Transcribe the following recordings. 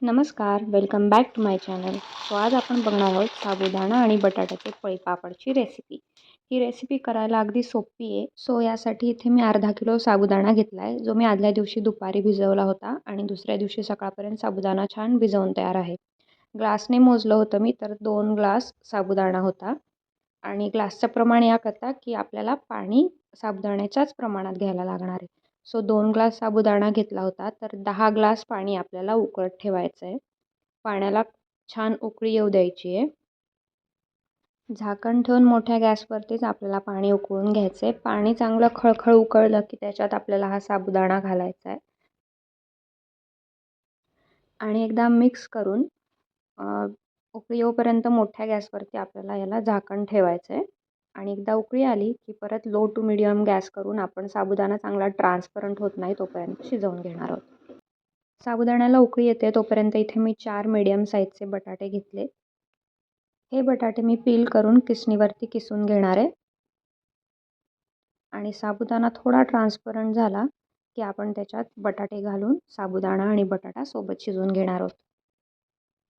नमस्कार, welcome back to my channel. आज आपण बघणार आहोत साबुदाणा आणि बटाट्याचे पळीपापडची रेसिपी. ही रेसिपी करायला अगदी सोपी आहे. यासाठी इथे मी अर्धा किलो साबुदाणा घेतला आहे, जो मी आदल्या दिवशी दुपारी भिजवला होता आणि दुसऱ्या दिवशी सकाळपर्यंत साबुदाणा छान भिजवून तयार आहे. ग्लासने मोजलं होतं मी, तर 2 ग्लास साबुदाणा होता आणि ग्लासचं प्रमाण याकरता की आपल्याला पाणी साबुदाण्याच्याच प्रमाणात घ्यायला लागणार आहे. 2 ग्लास साबुदाणा घेतला होता, तर 10 ग्लास पाणी आपल्याला उकळत ठेवायचं आहे. पाण्याला छान उकळी येऊ द्यायची आहे. झाकण ठेवून मोठ्या गॅसवरतीच आपल्याला पाणी उकळून घ्यायचं आहे. पाणी चांगलं खळखळ उकळलं की त्याच्यात आपल्याला हा साबुदाणा घालायचा आहे आणि एकदा मिक्स करून उकळी येऊपर्यंत मोठ्या गॅसवरती आपल्याला याला झाकण ठेवायचं आहे आणि एकदा उकळी आली की परत लो टू मीडियम गॅस करून आपण साबुदाणा चांगला ट्रान्सपरंट होत नाही तोपर्यंत शिजवून घेणार आहोत. साबुदाण्याला उकळी येते तोपर्यंत इथे मी 4 मीडियम साईजचे बटाटे घेतले. हे बटाटे मी पील करून किसणीवरती किसून घेणार आहे आणि साबुदाणा थोडा ट्रान्सपरंट झाला की आपण त्याच्यात बटाटे घालून साबुदाणा आणि बटाटा सोबत शिजवून घेणार आहोत.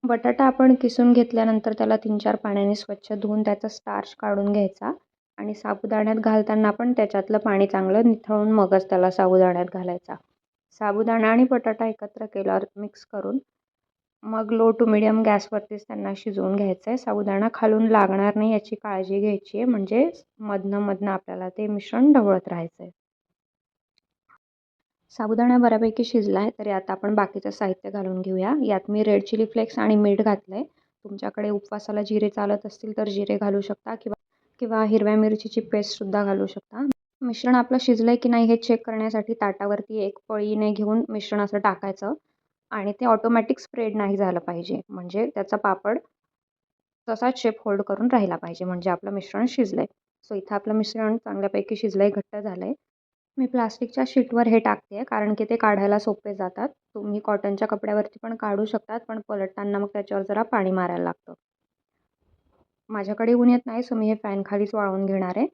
बटाटा आपण किसून घेतल्यानंतर त्याला 3-4 पाण्याने स्वच्छ धुवून त्याचा स्टार्च काढून घ्यायचा आणि साबुदाण्यात घालताना पण त्याच्यातलं पाणी चांगलं निथळून मगच त्याला साबुदाण्यात घालायचा. साबुदाणा आणि बटाटा एकत्र केल्यावर मिक्स करून मग लो टू मीडियम गॅसवरतीच त्यांना शिजवून घ्यायचं आहे. साबुदाणा खालून लागणार नाही याची काळजी घ्यायची आहे, म्हणजे मधनं आपल्याला ते मिश्रण ढवळत राहायचं आहे. साबुदाणा बऱ्यापैकी शिजला आहे, तर यात आपण बाकीचं साहित्य घालून घेऊया. यात मी रेड चिली फ्लेक्स आणि मीठ घातलं आहे. तुमच्याकडे उपवासाला जिरे चालत असतील तर जिरे घालू शकता किंवा हिरव्या मिरचीची पेस्टसुद्धा घालू शकता. मिश्रण आपलं शिजलं आहे की नाही हे चेक करण्यासाठी ताटावरती एक पळीने घेऊन मिश्रण असं टाकायचं आणि ते ऑटोमॅटिक स्प्रेड नाही झालं पाहिजे, म्हणजे त्याचा पापड तसाच शेप होल्ड करून राहिला पाहिजे, म्हणजे आपलं मिश्रण शिजलं आहे. इथं आपलं मिश्रण चांगल्यापैकी शिजलं आहे, घट्ट झालं आहे. मी प्लास्टिकच्या शीटवर हे टाकते आहे कारण की ते काढायला सोपे जातात. तुम्ही कॉटनच्या कपड्यावरती पण काढू शकतात, पण पलटताना मग त्याच्यावर जरा पाणी मारायला लागतं. माझ्याकडे ऊन येत नाही, मी हे फॅनखालीच वाळवून घेणार आहे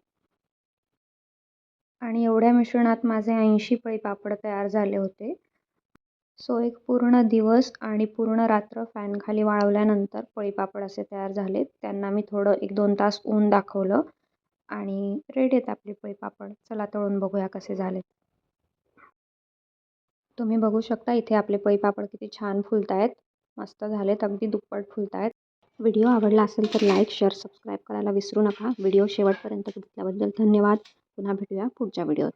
आणि एवढ्या मिश्रणात माझे 80 पळीपापड तयार झाले होते. एक पूर्ण दिवस आणि पूर्ण रात्र फॅनखाली वाळवल्यानंतर पळीपापड असे तयार झाले. त्यांना मी थोडं 1-2 तास ऊन दाखवलं आणि रेडी आहेत आपले पळीपापड. चला तळून बघूया कसे झालेत. तुम्ही बघू शकता इथे आपले पळीपापड किती छान फुलत आहेत. मस्त झालेत, अगदी दुप्पट फुलत आहेत. व्हिडिओ आवडला असेल तर लाईक, शेअर, सबस्क्राईब करायला विसरू नका. व्हिडिओ शेवटपर्यंत बघितल्याबद्दल धन्यवाद. पुन्हा भेटूया पुढच्या व्हिडिओत.